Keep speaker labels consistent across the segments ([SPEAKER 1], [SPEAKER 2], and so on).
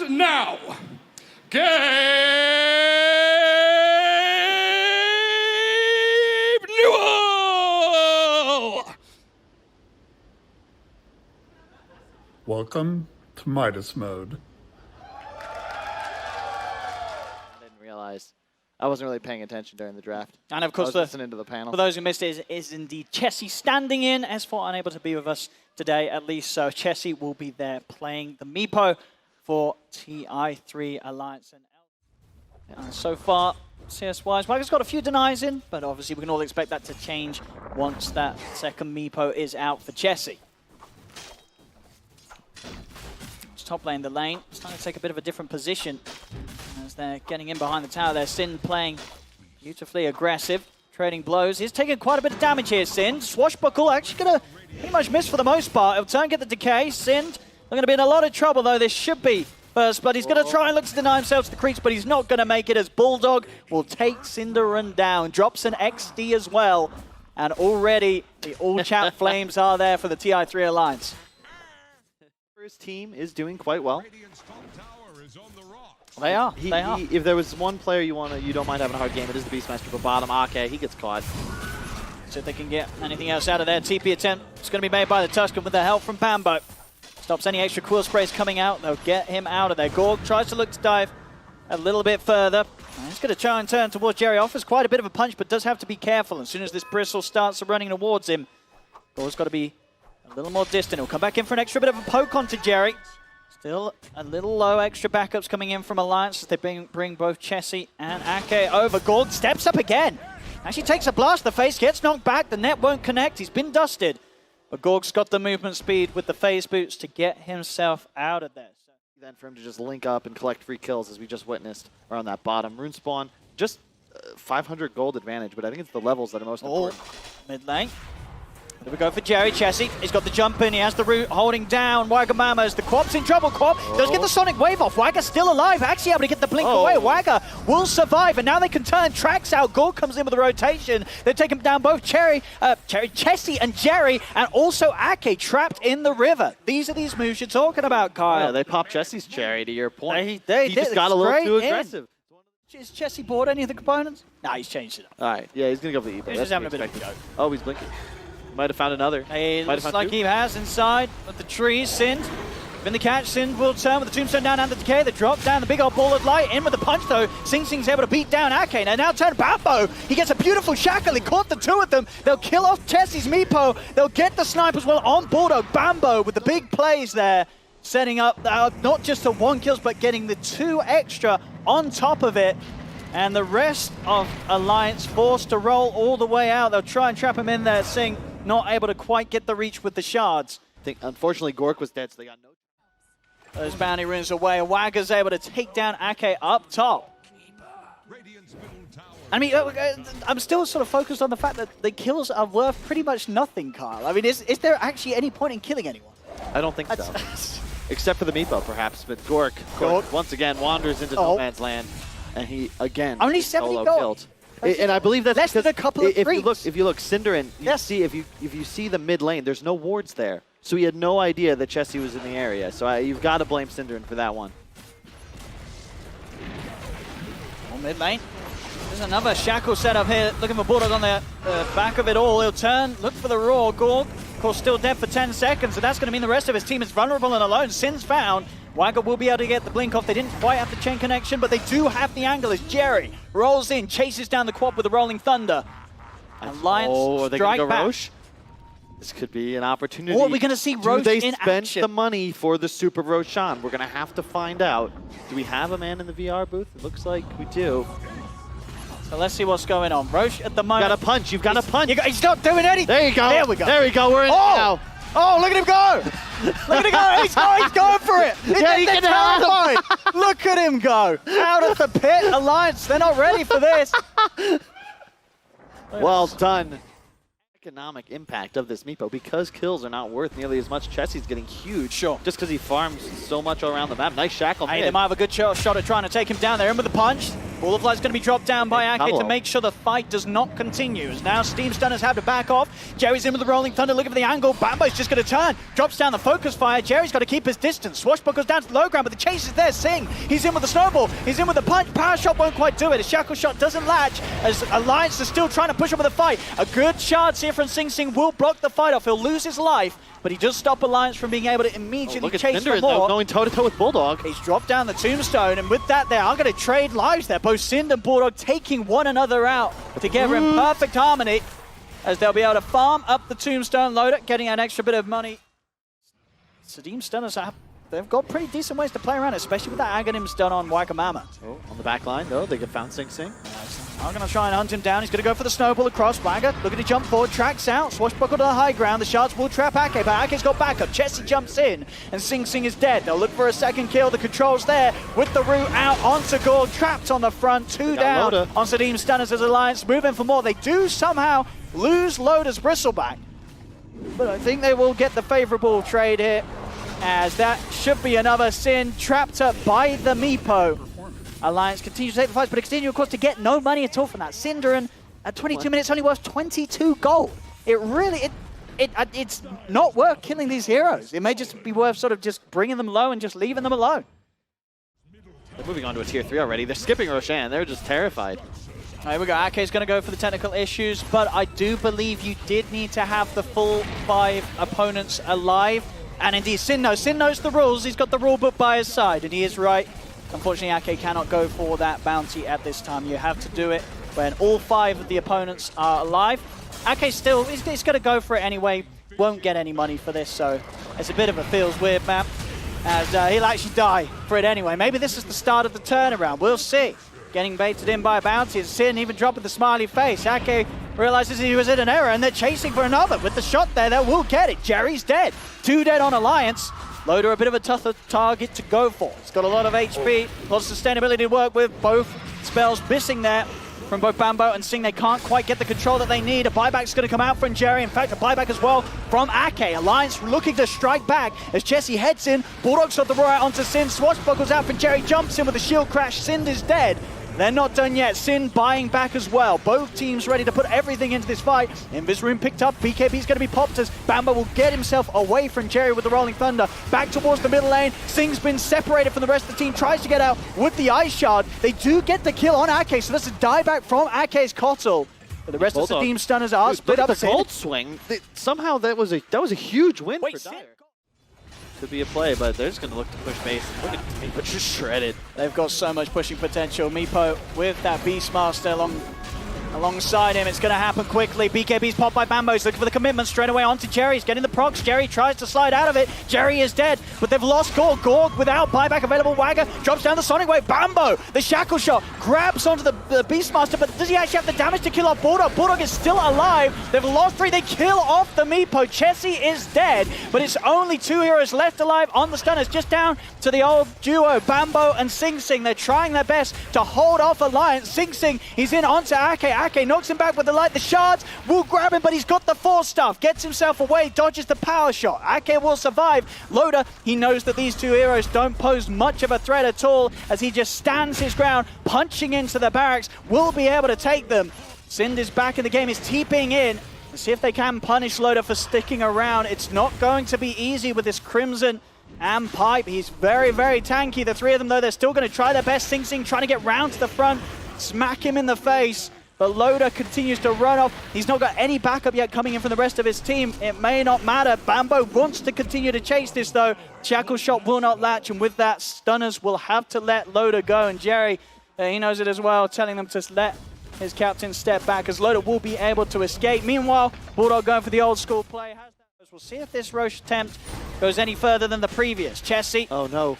[SPEAKER 1] And now, Gabe Newell!
[SPEAKER 2] Welcome to Midas mode.
[SPEAKER 3] I didn't realize. I wasn't really paying attention during the draft.
[SPEAKER 4] And of course,
[SPEAKER 3] listening to the panel.
[SPEAKER 4] For those who missed it, is indeed Chessie standing in. S4 unable to be with us today, at least. So Chessie will be there playing the Meepo for TI3 Alliance. And so far, CS-wise, Wagger's got a few denies in, but obviously we can all expect that to change once that second Meepo is out for Chessie. Top lane, the lane starting to take a bit of a different position as they're getting in behind the tower there. Sin playing beautifully aggressive, trading blows. He's taking quite a bit of damage here, Sin. Swashbuckle actually going to pretty much miss for the most part. He'll turn, get the decay. Sin, they're going to be in a lot of trouble though. This should be first blood. He's going to try and look to deny himself to the creeps, but he's not going to make it as Bulldog will take Cinderin down. Drops an XD as well. And already the all-chat flames are there for the TI3 Alliance.
[SPEAKER 3] His team is doing quite well.
[SPEAKER 4] They are. They are.
[SPEAKER 3] If there was one player you don't mind having a hard game, it is the Beastmaster. But bottom, Ake, he gets caught.
[SPEAKER 4] So if they can get anything else out of their TP attempt, it's going to be made by the Tuscan with the help from Bambo. Stops any extra quill sprays coming out. They'll get him out of there. Gorgc tries to look to dive a little bit further. He's going to try and turn towards Jerry. Offers quite a bit of a punch, but does have to be careful. As soon as this bristle starts running towards him, Gorgc's got to be a little more distant. He'll come back in for an extra bit of a poke onto Jerry. Still a little low. Extra backups coming in from Alliance as they bring both Chessie and Ake over. Gorgc steps up again. Actually takes a blast. The face gets knocked back. The net won't connect. He's been dusted. But Gorgc's got the movement speed with the phase boots to get himself out of there.
[SPEAKER 3] Then for him to just link up and collect free kills, as we just witnessed around that bottom. Rune Spawn, just 500 gold advantage, but I think it's the levels that are most important.
[SPEAKER 4] Mid lane. There we go for Jerry. Chessie, he's got the jump in, he has the root holding down Wagamama's. The Quap's in trouble. Quap does get the Sonic Wave off. Wagger's still alive, actually able to get the blink away. Wagger will survive, and now they can turn tracks out. Gorgc comes in with a rotation. They're taking down both Chessie and Jerry, and also Ake trapped in the river. These are these moves you're talking about, Kyle.
[SPEAKER 3] Yeah, they popped Chessie's cherry, to your point.
[SPEAKER 4] They
[SPEAKER 3] he just got a little too aggressive.
[SPEAKER 4] Is Chessie bought any of the components? Nah, he's changed it up.
[SPEAKER 3] All right, yeah, he's going to go for the Evo.
[SPEAKER 4] He's just having a bit of a go.
[SPEAKER 3] Oh, he's blinking. Might have found another.
[SPEAKER 4] It looks like he has inside of the trees. Sind, in the catch. Sind will turn with the tombstone down and the decay. The drop down, the big old ball of light. In with the punch though. SingSing's able to beat down Ake. Now turn Bambo. He gets a beautiful shackle. He caught the two of them. They'll kill off Chessie's Meepo. They'll get the snipe as well on Bulldog. Bambo with the big plays there. Setting up not just the 1 kills, but getting the 2 extra on top of it. And the rest of Alliance forced to roll all the way out. They'll try and trap him in there. Sing not able to quite get the reach with the shards.
[SPEAKER 3] I think, unfortunately, Gorgc was dead, so they got no...
[SPEAKER 4] Those bounty runes away. Wagger's able to take down Ake up top. I mean, I'm still sort of focused on the fact that the kills are worth pretty much nothing, Kyle. I mean, is there actually any point in killing anyone?
[SPEAKER 3] I don't think so. Except for the Meepo, perhaps. But Gorgc once again wanders into no man's land. And he, again,
[SPEAKER 4] only 70
[SPEAKER 3] solo
[SPEAKER 4] gold.
[SPEAKER 3] killed. And I believe that's
[SPEAKER 4] less than a couple of
[SPEAKER 3] if you look, Cinderin, if you see the mid lane, there's no wards there. So he had no idea that Chessie was in the area. So you've got to blame Cinderin for that one.
[SPEAKER 4] On mid lane. There's another shackle setup here. Looking for Bulldog on the back of it all. He'll turn, look for the roar. Gorgc, of course, still dead for 10 seconds. So that's going to mean the rest of his team is vulnerable and alone. Sin's found. Wagger will be able to get the blink off. They didn't quite have the chain connection, but they do have the angle as Jerry rolls in, chases down the quad with the rolling thunder. Alliance strike back.
[SPEAKER 3] Roche? This could be an opportunity.
[SPEAKER 4] Or are we going to see Roche in action?
[SPEAKER 3] Do they spend the money for the Super Roshan? We're going to have to find out. Do we have a man in the VR booth? It looks like we do.
[SPEAKER 4] So let's see what's going on. Roche at the moment.
[SPEAKER 3] Got a punch. You've got a punch.
[SPEAKER 4] He's not doing anything.
[SPEAKER 3] There you go.
[SPEAKER 4] There we go.
[SPEAKER 3] There we go. We're in now.
[SPEAKER 4] Oh, look at him go! Look at him go! He's going for it!
[SPEAKER 3] Yeah, he can
[SPEAKER 4] terrifying! Look at him go! Out of the pit, Alliance, they're not ready for this.
[SPEAKER 3] Well done. Economic impact of this Meepo, because kills are not worth nearly as much. Chessie's getting huge.
[SPEAKER 4] Sure.
[SPEAKER 3] Just because he farms so much all around the map. Nice shackle.
[SPEAKER 4] Hey, they might have a good shot at trying to take him down there. In with the punch. Ball of Light's going to be dropped down by Ake
[SPEAKER 3] Hello.
[SPEAKER 4] to make sure the fight does not continue. As now Steam Stunners have to back off. Jerry's in with the Rolling Thunder, looking for the angle. Bambo's just going to turn. Drops down the focus fire. Jerry's got to keep his distance. Swashbuckle's down to the low ground, but the chase is there. Sing, he's in with the snowball. He's in with the punch. Power shot won't quite do it. A shackle shot doesn't latch as Alliance is still trying to push up with the fight. A good charge here from SingSing will block the fight off. He'll lose his life, but he does stop Alliance from being able to immediately chase for more.
[SPEAKER 3] Going toe-to-toe with Bulldog.
[SPEAKER 4] He's dropped down the tombstone, and with that, they are going to trade lives there. Both Sind and Bulldog taking one another out together in perfect harmony, as they'll be able to farm up the tombstone loader, getting an extra bit of money. Steam Stunners they've got pretty decent ways to play around, especially with that Aghanim's done on Wagamama.
[SPEAKER 3] Oh, on the back line, though, they found SingSing.
[SPEAKER 4] I'm going to try and hunt him down. He's going to go for the snowball across. Wagga looking to jump forward, tracks out. Swashbuckle to the high ground. The shards will trap Ake, but Ake's got backup. Chessie jumps in, and SingSing is dead. They'll look for a second kill. The control's there with the root out onto Gorgc, trapped on the front. Two down on Steam Stunners as Alliance moving for more. They do somehow lose Loda's Bristleback, but I think they will get the favorable trade here, as that should be another Sin trapped up by the Meepo. Alliance continues to take the fights, but continue, of course, to get no money at all from that. Synderen at 22 minutes only worth 22 gold. It really, it's not worth killing these heroes. It may just be worth sort of just bringing them low and just leaving them alone.
[SPEAKER 3] They're moving on to a tier 3 already. They're skipping Roshan. They're just terrified.
[SPEAKER 4] Here we go. Ake's going to go for the technical issues, but I do believe you did need to have the full 5 opponents alive. And indeed, Sin knows the rules. He's got the rule book by his side, and he is right. Unfortunately, Ake cannot go for that bounty at this time. You have to do it when all 5 of the opponents are alive. Ake still, he's going to go for it anyway. Won't get any money for this, so it's a bit of a feels weird map, as he'll actually die for it anyway. Maybe this is the start of the turnaround. We'll see. Getting baited in by a bounty. Sin even dropping the smiley face. Ake realizes he was in an error, and they're chasing for another. With the shot there, they will get it. Jerry's dead. 2 dead on Alliance. Loader a bit of a tougher target to go for. He's got a lot of HP, lots of sustainability to work with. Both spells missing there from both Bambo and Sing. They can't quite get the control that they need. A buyback's going to come out from Jerry. In fact, a buyback as well from Ake. Alliance looking to strike back as Chessie heads in. Bulldog's got the roar out onto Sin. Swashbuckle's out from Jerry. Jumps in with a shield crash. Sin is dead. They're not done yet. Sin buying back as well. Both teams ready to put everything into this fight. Invis Room picked up. BKB's going to be popped as Bambo will get himself away from Jerry with the Rolling Thunder. Back towards the middle lane. Sing's been separated from the rest of the team. Tries to get out with the Ice Shard. They do get the kill on Ake, so that's a dieback from Ake's Kotl. But the rest of the team Stunners are split up.
[SPEAKER 3] The gold swing. Somehow that was a huge win for Dire. Could be a play, but they're just going to look to push base. Look at Meepo just shredded.
[SPEAKER 4] They've got so much pushing potential. Meepo with that Beastmaster alongside him. It's going to happen quickly. BKB's popped by Bambo. He's looking for the commitment straight away onto Jerry. He's getting the procs. Jerry tries to slide out of it. Jerry is dead, but they've lost Gorgc. Gorgc without buyback available. Wagga drops down the Sonic Wave. Bambo, the shackle shot, grabs onto the Beastmaster, but does he actually have the damage to kill off Bulldog? Bulldog is still alive. They've lost 3. They kill off the Meepo. Chessie is dead, but it's only 2 heroes left alive on the Stunners, just down to the old duo, Bambo and SingSing. They're trying their best to hold off Alliance. SingSing, he's in onto Ake. Ake knocks him back with the light. The shards will grab him, but he's got the force stuff. Gets himself away, dodges the power shot. Ake will survive. Loader, he knows that these 2 heroes don't pose much of a threat at all, as he just stands his ground, punching into the barracks. Will be able to take them. Sind is back in the game, is TPing in. Let's see if they can punish Loader for sticking around. It's not going to be easy with this Crimson and Pipe. He's very, very tanky. The 3 of them, though, they're still going to try their best. SingSing trying to get round to the front, smack him in the face. But Loader continues to run off. He's not got any backup yet coming in from the rest of his team. It may not matter. Bambo wants to continue to chase this, though. Shackle shot will not latch, and with that, Stunners will have to let Loader go. And Jerry, he knows it as well, telling them to let his captain step back, as Loader will be able to escape. Meanwhile, Bulldog going for the old school play. We'll see if this Roche attempt goes any further than the previous. Chessie.
[SPEAKER 3] Oh, no.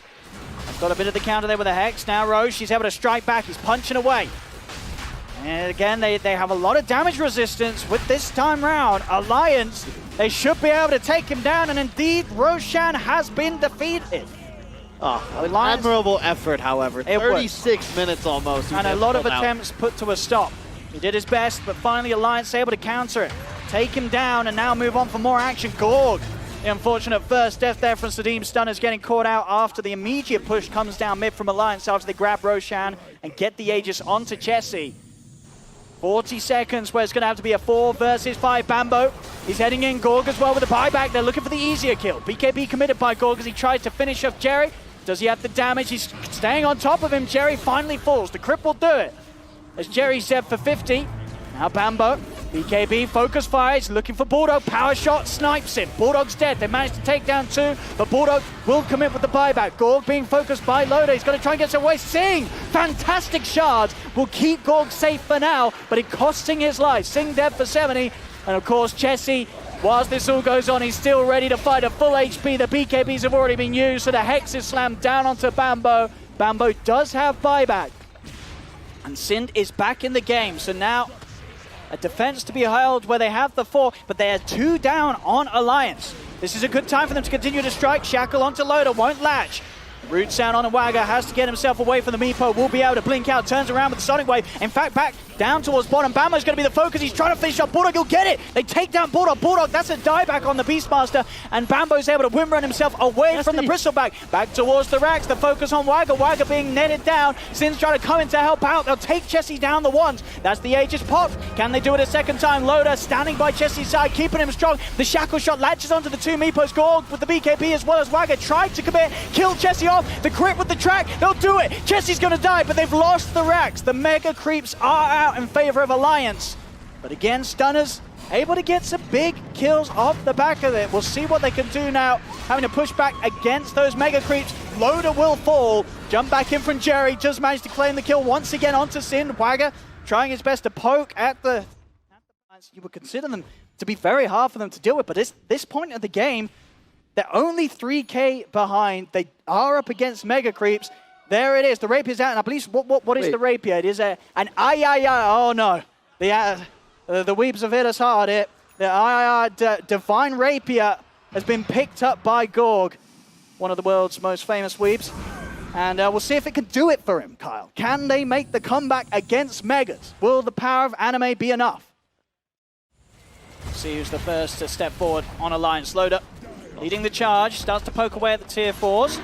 [SPEAKER 4] Got a bit of the counter there with a Hex. Now Roche, he's able to strike back. He's punching away. And again, they have a lot of damage resistance with this time round. Alliance, they should be able to take him down, and indeed, Roshan has been defeated.
[SPEAKER 3] Admirable effort, however. 36 minutes almost.
[SPEAKER 4] And a lot of attempts put to a stop. He did his best, but finally Alliance able to counter it. Take him down and now move on for more action. Gorgc The unfortunate first death there from Sadim Stunners getting caught out after the immediate push comes down mid from Alliance after they grab Roshan and get the Aegis onto Chessie. 40 seconds where it's going to have to be a 4 versus 5. Bambo, he's heading in. Gorgc as well with a buyback. They're looking for the easier kill. BKB committed by Gorgc as he tries to finish off Jerry. Does he have the damage? He's staying on top of him. Jerry finally falls. The crit will do it. As Jerry said for 50. Now Bambo. BKB focus fires, looking for Bulldog. Power shot snipes him. Bulldog's dead. They managed to take down 2, but Bulldog will commit with the buyback. Gorgc being focused by Loda. He's going to try and get some away. Sing! Fantastic shards will keep Gorgc safe for now, but it costs Sing his life. Sing dead for 70. And of course, Chessie, whilst this all goes on, he's still ready to fight at full HP. The BKBs have already been used, so the Hex is slammed down onto Bambo. Bambo does have buyback. And Sind is back in the game, so now a defense to be held where they have the 4, but they are 2 down on Alliance. This is a good time for them to continue to strike. Shackle onto Loda, won't latch. Root sound on a Wagger, has to get himself away from the Meepo, will be able to blink out, turns around with the Sonic Wave. In fact, back down towards bottom. Bambo's going to be the focus, he's trying to finish up Bulldog, he'll get it! They take down Bulldog, Bulldog, that's a dieback on the Beastmaster, and Bambo's able to win run himself away from the Bristleback. Back towards the racks, the focus on Wagger, Wagger being netted down. Sin's trying to come in to help out, they'll take Chessie down the ones. That's the Aegis pop. Can they do it a second time? Loda standing by Chessie's side, keeping him strong. The Shackle shot latches onto the 2 Meepos. Gorgc with the BKB as well as Wagger tried to commit, kill Chessie off. The crit with the track, they'll do it. Chessie's going to die, but they've lost the racks. The Mega Creeps are out in favor of Alliance. But again, Stunners able to get some big kills off the back of it. We'll see what they can do now, having to push back against those Mega Creeps. Loda will fall. Jump back in from Jerry, just managed to claim the kill once again onto Sin. Wagger trying his best to poke at the... You would consider them to be very hard for them to deal with, but this point of the game, they're only 3k behind. They are up against Mega Creeps. There it is. The Rapier's out, and I believe what is the Rapier? It is an oh no. The Weebs have hit us hard here. The Divine Rapier has been picked up by Gorgc, one of the world's most famous Weebs. And we'll see if it can do it for him, Kyle. Can they make the comeback against Megas? Will the power of anime be enough? See who's the first to step forward on Alliance. Loda leading the charge, starts to poke away at the tier 4s.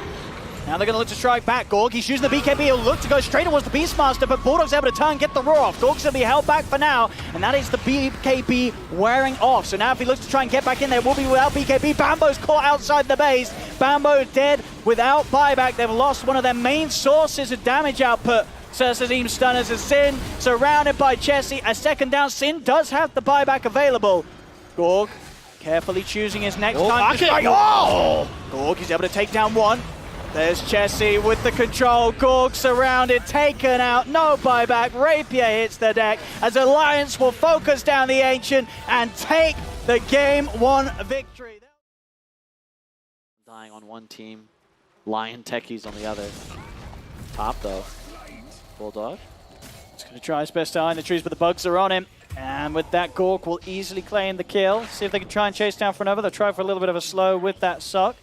[SPEAKER 4] Now they're going to look to strike back. Gorgc, he's using the BKB, he'll look to go straight towards the Beastmaster, but Bulldog's able to turn, get the roar off. Gorgc's going to be held back for now, and that is the BKB wearing off. So now if he looks to try and get back in there, will be without BKB. Bambo's caught outside the base. Bambo dead without buyback. They've lost one of their main sources of damage output. Sadim Stunners as Sin, surrounded by Chessie. A second down, Sin does have the buyback available. Gorgc carefully choosing his next time to strike. Oh! Gorgc is able to take down 1. There's Chessie with the control. Gorgc surrounded, taken out, no buyback. Rapier hits the deck as Alliance will focus down the Ancient and take the game 1 victory.
[SPEAKER 3] Dying on one team, Lion Techies on the other. Top though. Bulldog.
[SPEAKER 4] He's going to try his best to hide in the trees, but the bugs are on him. And with that, Gorgc will easily claim the kill. See if they can try and chase down for another. They'll try for a little bit of a slow with that suck.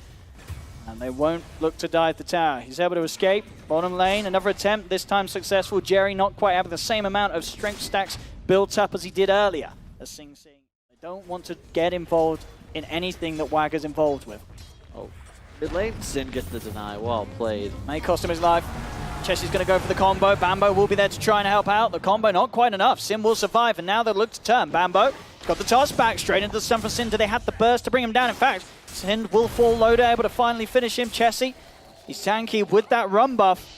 [SPEAKER 4] And they won't look to dive the tower. He's able to escape. Bottom lane, another attempt, this time successful. Jerry not quite having the same amount of strength stacks built up as he did earlier. As SingSing. They don't want to get involved in anything that Wagger's involved with.
[SPEAKER 3] Oh, mid lane, Sin gets the deny. Well played.
[SPEAKER 4] May cost him his life. Chessie's going to go for the combo. Bambo will be there to try and help out. The combo not quite enough. Sin will survive, and now they'll look to turn. Bambo got the toss back straight into the stun for Sin. Do they have the burst to bring him down? In fact, Sin will fall. Loda able to finally finish him. Chessie, he's tanky with that run buff.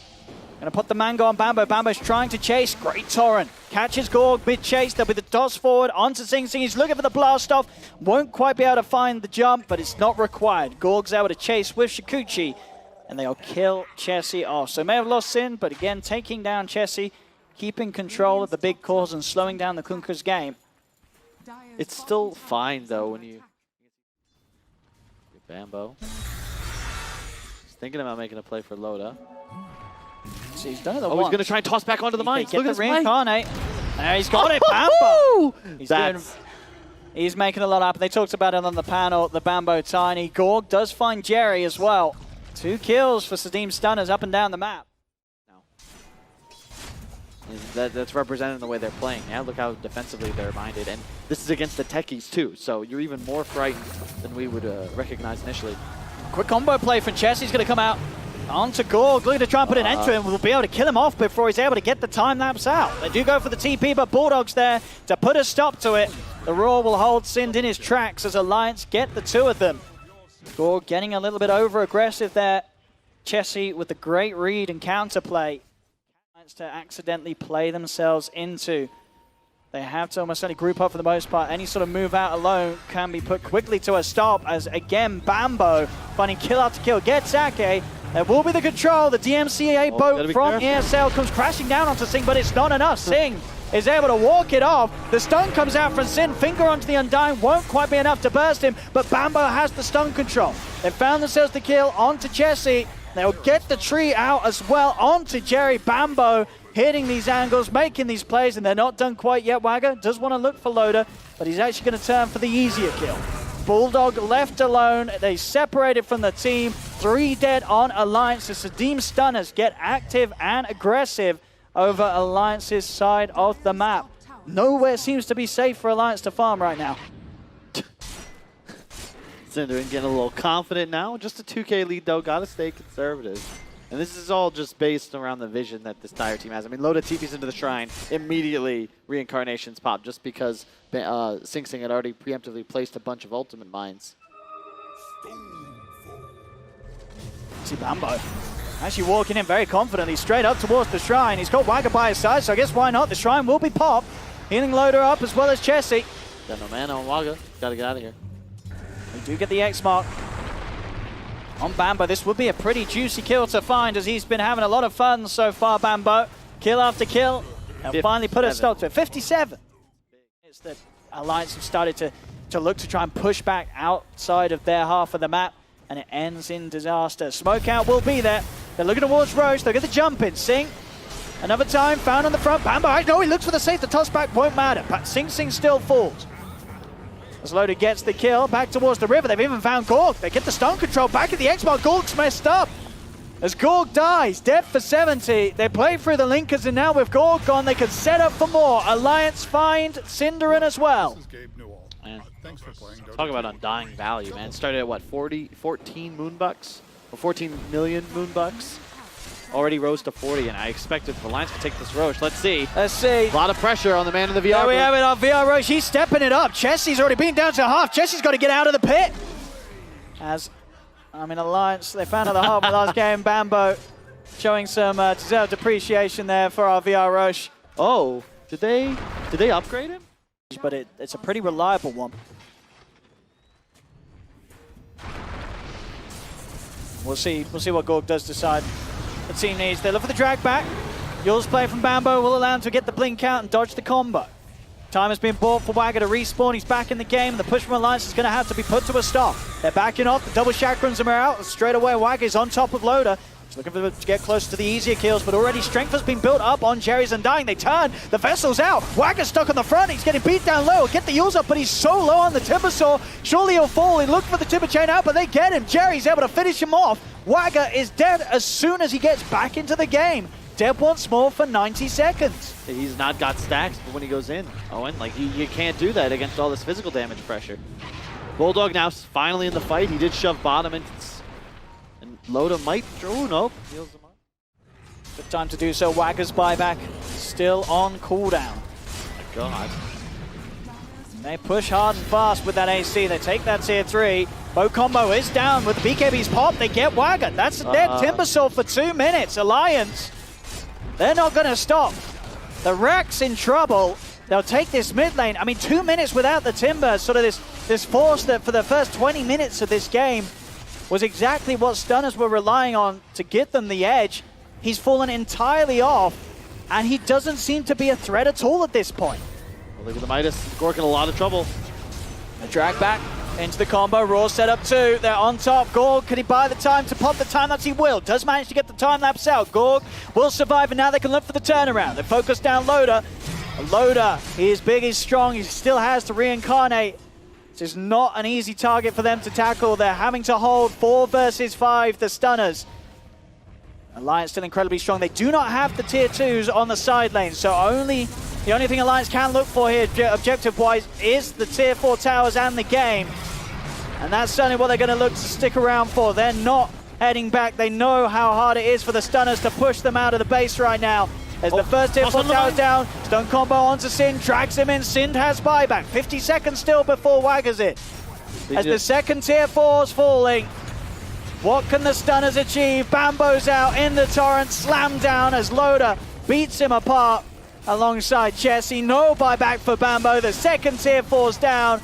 [SPEAKER 4] Going to put the mango on Bambo. Bambo's trying to chase. Great torrent. Catches Gorgc mid-chase. There'll be the toss forward onto SingSing. He's looking for the blast off. Won't quite be able to find the jump, but it's not required. Gorgc's able to chase with Shikuchi, and they'll kill Chessie off. So may have lost Sin, but again, taking down Chessie, keeping control of the big cause and slowing down the Kunkka's game.
[SPEAKER 3] It's still fine though when you... Bambo. He's thinking about making a play for Loda.
[SPEAKER 4] So he's done it
[SPEAKER 3] he's going to try and toss back onto the mines.
[SPEAKER 4] Look
[SPEAKER 3] at
[SPEAKER 4] the reincarnate. There he's got it, Bambo! He's making a lot up. They talked about it on the panel, the Bambo Tiny. Gorgc does find Jerry as well. 2 kills for Sadim Stunners up and down the map.
[SPEAKER 3] That's represented in the way they're playing. Yeah, look how defensively they're minded. And this is against the techies too, so you're even more frightened than we would recognize initially.
[SPEAKER 4] Quick combo play from Chess. He's going to come out onto Gorgc, looking to try and put an end to him. We'll be able to kill him off before he's able to get the time lapse out. They do go for the TP, but Bulldog's there to put a stop to it. The Roar will hold Sind in his tracks as Alliance get the two of them. Gorgc getting a little bit over-aggressive there. Chessie with the great read and counterplay. To accidentally play themselves into. They have to almost only group up for the most part. Any sort of move out alone can be put quickly to a stop as, again, Bambo finding kill after kill. Gets Ake. There will be the control. The DMCA boat from ESL comes crashing down onto Sing, but it's not enough. Sing is able to walk it off. The stun comes out from Sin. Finger onto the Undying won't quite be enough to burst him, but Bambo has the stun control. They found themselves the kill onto Chessie. They'll get the tree out as well onto Jerry. Bambo hitting these angles, making these plays, and they're not done quite yet. Wagger does want to look for Loader, but he's actually going to turn for the easier kill. Bulldog left alone. They separated from the team. 3 dead on Alliance. The Sadim Stunners get active and aggressive over Alliance's side of the map. Nowhere seems to be safe for Alliance to farm right now.
[SPEAKER 3] Synderen getting a little confident now. Just a 2K lead though, gotta stay conservative. And this is all just based around the vision that this Dire team has. I mean, Loda TPs into the Shrine, immediately reincarnations pop just because SingSing had already preemptively placed a bunch of ultimate mines.
[SPEAKER 4] See Bambo actually walking in very confidently straight up towards the Shrine. He's got Wagger by his side, so I guess why not? The Shrine will be popped. Healing Loader up as well as Chessie.
[SPEAKER 3] Got no mana on Wagger. Gotta get out of here.
[SPEAKER 4] We do get the X mark on Bambo. This would be a pretty juicy kill to find as he's been having a lot of fun so far, Bambo. Kill after kill. And finally put a stop to it. 57. It's the Alliance have started to look to try and push back outside of their half of the map, and it ends in disaster. Smoke out will be there. They're looking towards Roche. They'll get the jump in. Sing. Another time found on the front. Bambo. No, he looks for the safe. The toss back won't matter. But SingSing still falls. As Loader gets the kill, back towards the river. They've even found Gorgc. They get the stun control back at the X-Mark. Gorgc's messed up. As Gorgc dies, dead for 70. They play through the linkers, and now with Gorgc gone, they can set up for more. Alliance find Synderen as well.
[SPEAKER 2] Man, thanks for playing.
[SPEAKER 3] Talk about undying value, man. Started at what, 14 moonbucks? Or 14 million moonbucks? Already rose to 40, and I expected the Alliance to take this Roche. Let's see.
[SPEAKER 4] Let's see.
[SPEAKER 3] A lot of pressure on the man in the VR.
[SPEAKER 4] There we have it on VR Roche. He's stepping it up. Chessie's already been down to half. Chessie's got to get out of the pit. As, I mean, Alliance, they found out the half of the last game. Bambo showing some deserved appreciation there for our VR Roche.
[SPEAKER 3] Oh, did they upgrade him?
[SPEAKER 4] But it's a pretty reliable one. We'll see what Gorgc does decide. The team needs. They look for the drag back. Yours play from Bambo will allow him to get the blink out and dodge the combo. Time has been bought for Wagger to respawn. He's back in the game. The push from Alliance is going to have to be put to a stop. They're backing off. The double chakrams are out. Straight away, Wagger is on top of Loader. He's looking to get close to the easier kills, but already strength has been built up on Jerry's Undying. They turn. The vessel's out. Wagger's stuck on the front. He's getting beat down low. Get the Yules up, but he's so low on the Timber Saw. Surely he'll fall. He looked for the Timber Chain out, but they get him. Jerry's able to finish him off. Wagger is dead as soon as he gets back into the game. Dead once more for 90 seconds.
[SPEAKER 3] He's not got stacks when he goes in, Owen. Like, you can't do that against all this physical damage pressure. Bulldog now finally in the fight. He did shove bottom in. And Loda might... Oh, no. Heals him up.
[SPEAKER 4] Good time to do so. Wagger's buyback still on cooldown.
[SPEAKER 3] Oh my God.
[SPEAKER 4] They push hard and fast with that AC. They take that tier 3. Bow combo is down with the BKB's pop. They get Wagger. That's a dead Timber Saw for 2 minutes. Alliance, they're not going to stop. The Rex in trouble. They'll take this mid lane. I mean, 2 minutes without the Timber. Sort of this force that for the first 20 minutes of this game was exactly what Stunners were relying on to get them the edge. He's fallen entirely off, and he doesn't seem to be a threat at all at this point.
[SPEAKER 3] Well, look at the Midas. Gorgc in a lot of trouble.
[SPEAKER 4] A drag back into the combo. Raw set up 2. They're on top. Gorgc, could he buy the time to pop the time lapse? He will. Does manage to get the time lapse out. Gorgc will survive, and now they can look for the turnaround. They focus down Loader. Loader, he is big, he's strong. He still has to reincarnate. This is not an easy target for them to tackle. They're having to hold 4 versus 5, the Stunners. Alliance still incredibly strong. They do not have the tier 2s on the side lane, so the only thing Alliance can look for here, objective-wise, is the tier 4 towers and the game. And that's certainly what they're going to look to stick around for. They're not heading back. They know how hard it is for the stunners to push them out of the base right now. As the first tier 4 tower's down, stun combo onto Sin, drags him in. Sin has buyback. 50 seconds still before Waggers it. As the second tier 4's falling, what can the stunners achieve? Bambo's out in the torrent, slammed down as Loda beats him apart alongside Jesse. No buyback for Bambo. The second tier 4's down.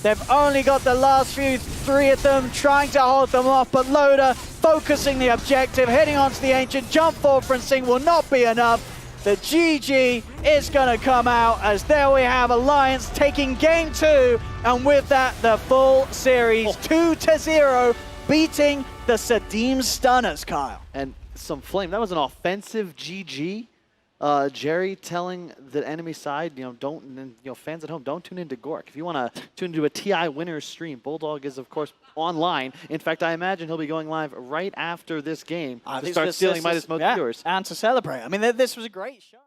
[SPEAKER 4] They've only got the last three of them trying to hold them off, but Loda focusing the objective, hitting onto the Ancient. Jump forward from Sing will not be enough. The GG is going to come out as there we have Alliance taking game 2, and with that, the full series 2-0, beating the Sadim Stunners, Kyle.
[SPEAKER 3] And some flame. That was an offensive GG. Jerry telling the enemy side, fans at home, don't tune into Gorgc. If you want to tune into a TI winners stream, Bulldog is, of course, online. In fact, I imagine he'll be going live right after this game to start stealing Midas most viewers.
[SPEAKER 4] And to celebrate. I mean, this was a great show.